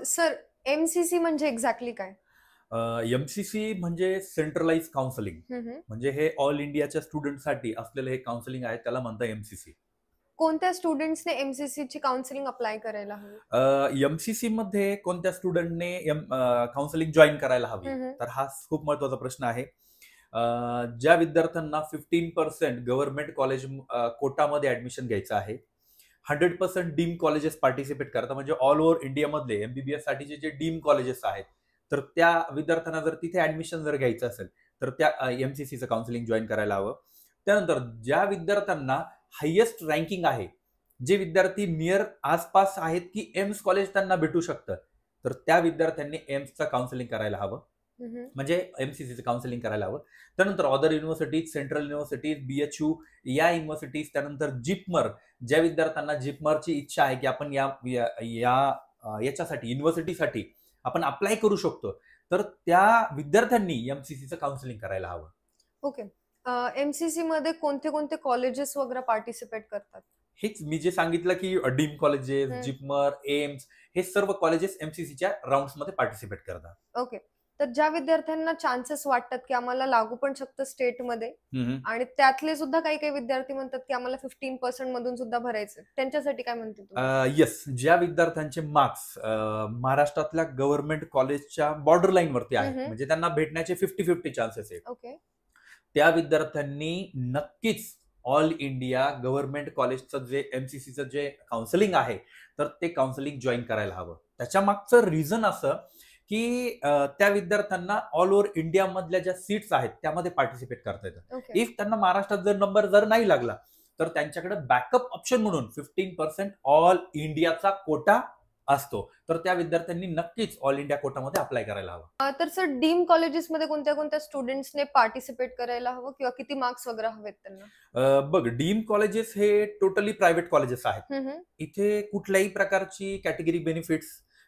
Sir, MCC म्हणजे exactly काय? MCC म्हणजे सेंट्रलाइज काउन्सिलिंग. हं, हं. म्हणजे हे ऑल इंडियाच्या स्टुडंटसाठी असलेलं हे काउन्सिलिंग आहे, त्याला म्हणतात एमसीसी. कोणत्या स्टुडंट्सने एमसीसीची काउन्सिलिंग अप्लाय करायला हवी? एमसीसी मध्ये कोणत्या स्टुडंटने काउन्सिलिंग जॉईन करायला हवी, हं, हं. तर हा खूप महत्वाचा प्रश्न आहे. ज्या विद्यार्थ्यांना 15% गव्हर्नमेंट कॉलेज कोटामध्ये ऍडमिशन घ्यायचं आहे, 100% डीम कॉलेजेस पार्टिसिपेट करतात. म्हणजे ऑल ओव्हर इंडियामधले एमबीबीएस साठीचे जे डीम कॉलेजेस आहेत, तर त्या विद्यार्थ्यांना जर तिथे ऍडमिशन जर घ्यायचं असेल, तर त्या एमसीसीचं काउन्सिलिंग जॉईन करायला हवं. त्यानंतर ज्या विद्यार्थ्यांना हायेस्ट रँकिंग आहे, जे विद्यार्थी नियर आसपास आहेत की एम्स कॉलेज त्यांना भेटू शकतं, तर त्या विद्यार्थ्यांनी एम्सचं काउन्सिलिंग करायला हवं. हं, हं. म्हणजे एमसीसीचं काउन्सिलिंग करायला हवं. त्यानंतर other universities, central universities, BHU या युनिव्हर्सिटीज, त्यानंतर जिपमर, ज्या विद्यार्थ्यांना जिपमरची इच्छा आहे की आपण या या या- याच्यासाठी युनिव्हर्सिटीसाठी आपण अप्लाय करू शकतो, तर त्या विद्यार्थ्यांनी एमसीसीचं काउन्सिलिंग करायला हवं. ओके. एमसीसी मध्ये कोणते-कोणते कॉलेजेस वगैरे पार्टिसिपेट करतात? हेच मी जे सांगितलं की डीम कॉलेजेस, हं. जिपमर, एम्स हे सर्व कॉलेजेस एमसीसीच्या राउंड्समध्ये पार्टिसिपेट करतात. ओके. तर ज्या विद्यार्थ्यांना चान्सेस वाटतात, की आम्हाला लागू पण शकतं स्टेटमध्ये हम्म. आणि त्यातले सुद्धा काही-काही विद्यार्थी म्हणतात, की आम्हाला 15% मधून सुद्धा भरायचं. त्यांच्यासाठी काय म्हणतील तुम्ही? येस, ज्या विद्यार्थ्यांचे मार्क्स महाराष्ट्रातल्या गव्हर्नमेंट कॉलेजच्या बॉर्डर लाईन वरती आहेत, हं, हं. म्हणजे त्यांना भेटण्याचे 50-50 चान्सेस आहेत, ओके. त्या विद्यार्थ्यांनी नक्कीच ऑल इंडिया गव्हर्नमेंट कॉलेजचं जे एमसीसीचं जे काउन्सिलिंग आहे, तर ते काउन्सिलिंग जॉईन करायला हवं. त्याच्या मागचं रिझन असं की त्या विद्यार्थ्यांना ऑल ओव्हर इंडिया मधल्या ज्या सीट्स आहेत त्यामध्ये पार्टिसिपेट करता येतं. ओके. इफ त्यांना महाराष्ट्रात जर नंबर जर नाही लागला, तर त्यांच्याकडे बॅकअप ऑप्शन म्हणून 15% ऑल इंडियाचा कोटा असतो. तर त्या विद्यार्थ्यांनी नक्कीच ऑल इंडिया कोटामध्ये अप्लाय करायला हवं. तर सर, डीम कॉलेजेसमध्ये कोणत्या-कोणत्या स्टुडंट्सने पार्टिसिपेट करायला हवं किंवा किती मार्क्स वगैरे हवेत त्यांना? बघ, डीम कॉलेजेस हे टोटली प्रायव्हेट कॉलेजेस आहेत. हं, हं. इथे कुठल्याही प्रकारची कॅटेगरी बेनिफिट्स,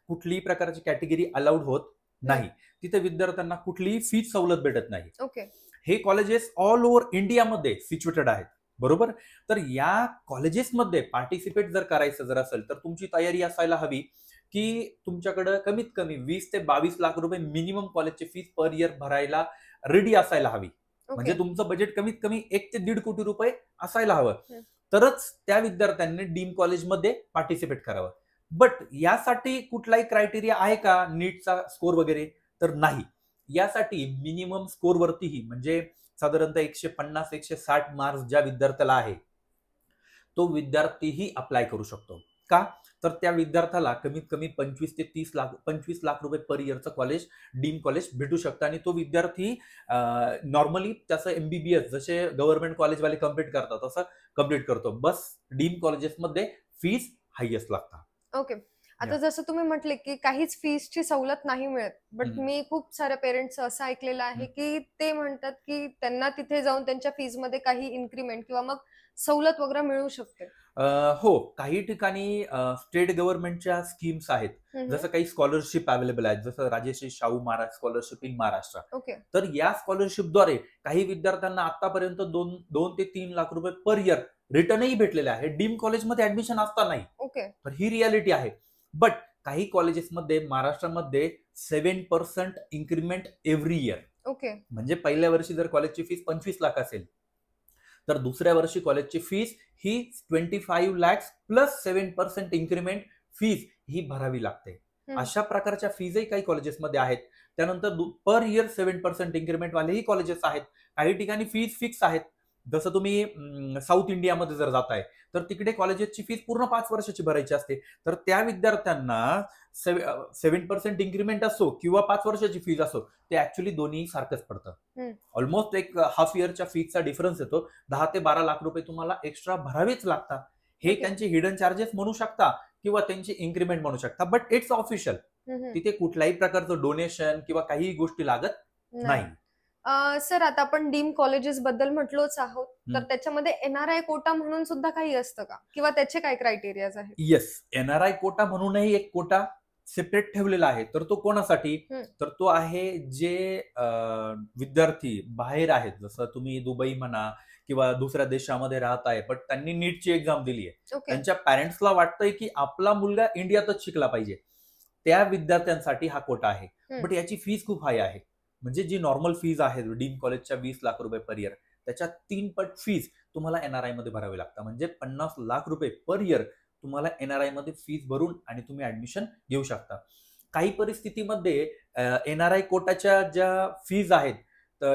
कुठलीही प्रकारची कॅटेगरी अलाउड होत नाही. तिथे विद्यार्थ्यांना कुठलीही फीस सवलत भेटत नाही. ओके. हे कॉलेजेस ऑल ओव्हर इंडियामध्ये सिच्युएटेड आहेत, बरोबर. तर या कॉलेजेसमध्ये पार्टिसिपेट जर करायचं जर असेल, तर तुमची तयारी असायला हवी की तुमच्याकडे कमीत कमी 20 ते 22 लाख रुपये मिनिमम कॉलेजची फीस पर इयर भरायला रेडी असायला हवी. म्हणजे ओके. तुमचं बजेट कमीत कमी 1 ते 1.5 कोटी रुपये असायला हवं. हं. तरच त्या विद्यार्थ्यांनी डीम कॉलेजमध्ये पार्टिसिपेट करावं. बट यासाठी कुठलाही क्रायटेरिया आहे का, नीटचा स्कोर वगैरे? तर नाही. यासाठी मिनिमम स्कोर वरतीही, म्हणजे साधारणतः 150-160 मार्क्स ज्या विद्यार्थ्याला आहे, तो विद्यार्थीही अप्लाय करू शकतो. का? तर त्या विद्यार्थ्याला कमीत कमी 25 लाख रुपये पर इयरचं कॉलेज, डीम कॉलेज भेटू शकतं. आणि तो विद्यार्थी नॉर्मली त्याचं एमबीबीएस जसे गव्हर्नमेंट कॉलेजवाले कम्प्लीट करतात तसं कम्प्लीट करतो. बस डीम कॉलेजेसमध्ये फीस हायेस्ट लागतात. ओके. आता या. जसं तुम्ही म्हटले, की काहीच फीसची सवलत नाही मिळत. बट हम्म. मी खूप साऱ्या पेरेंट्सचं असं ऐकलेलं आहे, की ते म्हणतात, की त्यांना तिथे जाऊन त्यांच्या फीसमध्ये काही इन्क्रिमेंट किंवा मग सवलत वगैरे मिळू शकते. हो, काही ठिकाणी स्टेट गव्हर्नमेंटच्या स्कीम्स आहेत. हं, हं. जसं काही स्कॉलरशिप अवेलेबल आहेत, जसं Rajshri Shahu Maharaj scholarship in Maharashtra. Okay. तर या स्कॉलरशिपद्वारे काही विद्यार्थ्यांना आतापर्यंत 2 ते 3 लाख रुपये पर इयर रिटर्नही भेटलेले आहे, डीम कॉलेजमध्ये ऍडमिशन असतानाही. ओके. तर ही रियालिटी आहे. बट काही कॉलेजेसमध्ये महाराष्ट्रामध्ये 7% इन्क्रीमेंट एव्हरी इयर. ओके. म्हणजे पहिल्या वर्षी जर कॉलेजची फीस 25 लाख असेल, तर दुसऱ्या वर्षी कॉलेजची फीस ही 25 लॅक्स प्लस 7% इन्क्रीमेंट फीस ही भरावी लागते. हं. अशा प्रकारच्या फीजही काही कॉलेजेसमध्ये आहेत. त्यानंतर पर इयर 7% इन्क्रीमेंट वालेही कॉलेजेस आहेत. काही ठिकाणी फीज फिक्स आहेत. जसं तुम्ही साऊथ इंडियामध्ये जर जाताय, तर तिकडे कॉलेजेसची फीस पूर्ण 5 वर्षाची भरायची असते. तर त्या विद्यार्थ्यांना 7% इन्क्रीमेंट असो किंवा 5 वर्षाची फीज असो, ते ऍक्च्युली दोन्ही सारखंच पडतं. हं. ऑलमोस्ट एक हाफ इयरच्या फीजचा डिफरन्स येतो. 10 ते 12 लाख रुपये तुम्हाला एक्स्ट्रा भरावेच लागतात. हे ओके. त्यांचे हिडन चार्जेस म्हणू शकता किंवा त्यांची इन्क्रीमेंट म्हणू शकता. But it's official. हं, हं. तिथे कुठल्याही प्रकारचं डोनेशन किंवा काही गोष्टी लागत नाही. नाही. सर, आता आपण डीम कॉलेजेस बद्दल म्हटलोच आहोत. तर हं. त्याच्यामध्ये एनआरआय कोटा म्हणून सुद्धा काही असतं का? किंवा त्याचे काय क्रायटेरियाज आहेत? येस, एनआरआय कोटा म्हणूनही एक कोटा सेपरेट ठेवलेला आहे. तर तो कोणासाठी? हं. तर तो आहे जे विद्यार्थी बाहेर आहेत, जसं तुम्ही दुबई म्हणा किंवा दुसऱ्या देशामध्ये राहत आहे, पण त्यांनी नीटची एक्झाम दिली आहे. ओके. त्यांच्या पॅरेंट्सला वाटतंय की आपला मुलगा इंडियातच शिकला पाहिजे. त्या विद्यार्थ्यांसाठी हा कोटा आहे. हम्म. बट याची फीज खूप हाय आहे. म्हणजे जी नॉर्मल फीज आहे डीम कॉलेजच्या 20 लाख रुपये पर इयर, त्याच्या 3 पट फीज तुम्हाला एनआरआय मध्ये भरावी लागतात. म्हणजे 50 लाख रुपये पर इयर तुम्हाला एनआरआय मध्ये फीज भरून आणि तुम्ही ऍडमिशन घेऊ शकता. काही परिस्थितीमध्ये एनआरआय कोटाच्या ज्या फीज आहेत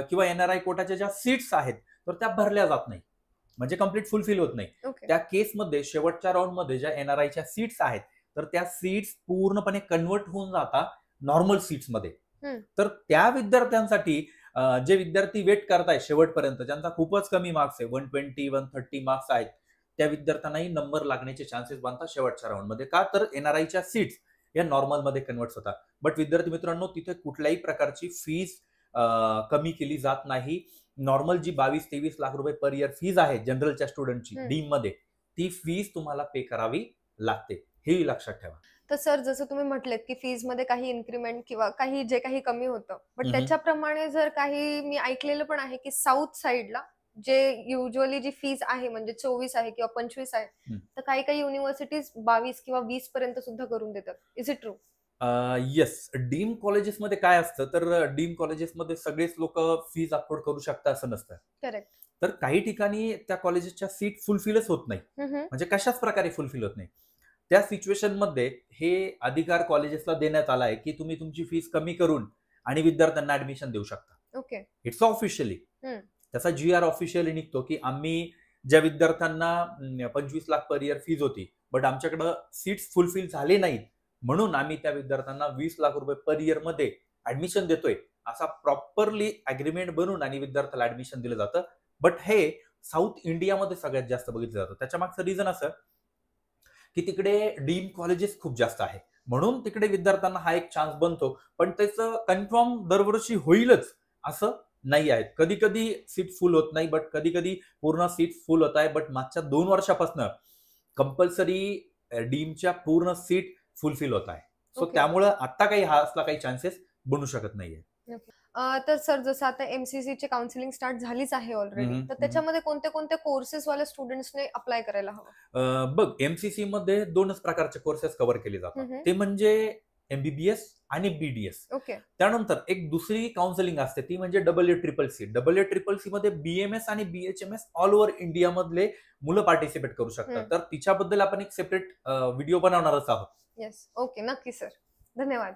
किंवा एनआरआय कोटाच्या ज्या सीट्स आहेत तर त्या भरल्या जात नाही, म्हणजे कम्प्लीट फुलफिल होत नाही. ओके. त्या केसमध्ये शेवटच्या राऊंडमध्ये ज्या एनआरआयच्या सीट्स आहेत तर त्या सीट्स पूर्णपणे कन्वर्ट होऊन जातात नॉर्मल सीट्समध्ये. तर त्या विद्यार्थ्यांसाठी जे विद्यार्थी वेट करतायत शेवटपर्यंत, ज्यांचा खूपच कमी मार्क्स आहे, 120 130 मार्क्स आहेत, त्या विद्यार्थ्यांनाही नंबर लागण्याचे चान्सेस बनतात शेवटच्या राऊंडमध्ये. का तर एनआरआयच्या सीट्स या नॉर्मलमध्ये कन्वर्ट होतात. बट विद्यार्थी मित्रांनो, तिथे कुठल्याही प्रकारची फीज कमी केली जात नाही. नॉर्मल जी 22-23 लाख रुपये पर इयर फीज आहे जनरलच्या स्टुडंटची डीम मध्ये, ती फीज तुम्हाला पे करावी लागते, हेही लक्षात ठेवा. तर सर, जसं तुम्ही म्हटलेत की फीज मध्ये काही इन्क्रीमेंट किंवा काही जे काही कमी होतं, बट त्याच्याप्रमाणे जर काही मी ऐकलेलं पण आहे की साऊथ साइडला जे युजली जी फीज आहे म्हणजे 24 आहे किंवा 25 आहे, तर काही काही युनिव्हर्सिटीज 22 किंवा 20 पर्यंत सुद्धा करून देतात. Is it true? Yes. Deem कॉलेजेसमध्ये काय असतं तर डीम कॉलेजेसमध्ये सगळेच लोक फीज अफोर्ड करू शकतात असं नसतं. करेक्ट. तर काही ठिकाणी त्या कॉलेजेसच्या सीट फुलफिलच होत नाही, म्हणजे कशाच प्रकारे फुलफिल होत नाही. त्या सिच्युएशन मध्ये हे अधिकार कॉलेजेसला देण्यात आला आहे की तुम्ही तुमची फीस कमी करून आणि विद्यार्थ्यांना ऍडमिशन देऊ शकता. ओके. It's officially. त्याचा GR ऑफिशियली निघतो की आम्ही ज्या विद्यार्थ्यांना 25 लाख पर इयर फीज होती बट आमच्याकडे सीट्स फुलफिल झाले नाहीत म्हणून आम्ही त्या विद्यार्थ्यांना 20 लाख रुपये पर इयर मध्ये ऍडमिशन देतोय, असा प्रॉपरली अग्रीमेंट बनवून आणि विद्यार्थ्याला ऍडमिशन दिलं जातं. बट हे साऊथ इंडियामध्ये सगळ्यात जास्त बघितलं जातं. त्याच्या मागचं रिझन असं की तिकडे डीम कॉलेजेस खूप जास्त आहे म्हणून तिकडे विद्यार्थ्यांना हा एक चान्स बनतो. पण त्याचं कन्फर्म दरवर्षी होईलच असं नाही आहे. कधी कधी सीट फुल होत नाही, बट कधी कधी पूर्ण सीट फुल होत आहे. बट मागच्या 2 वर्षापासून कंपल्सरी डीमच्या पूर्ण सीट फुलफिल होत आहे. सो त्यामुळे आता काही हा असला काही चान्सेस बनू शकत नाहीये. तर सर, जसं आता MCC चे काउन्सिलिंग स्टार्ट झालीच आहे ऑलरेडी, तर त्याच्यामध्ये कोणते कोणते कोर्सेस वाले स्टुडंट्सने अप्लाय करायला हवं? बघ, MCC मध्ये 2च प्रकारचे कोर्सेस कव्हर केले जातात. ते म्हणजे MBBS आणि BDS. ओके. त्यानंतर एक दुसरी काउन्सिलिंग असते ती म्हणजे AA-CCC. AA-CCC मध्ये BMS आणि BHMS ऑल ओव्हर इंडिया मधले मुलं पार्टिसिपेट करू शकतात. तर तिच्याबद्दल आपण एक सेपरेट व्हिडिओ बनवणारच आहोत. येस. ओके. नक्की सर. धन्यवाद.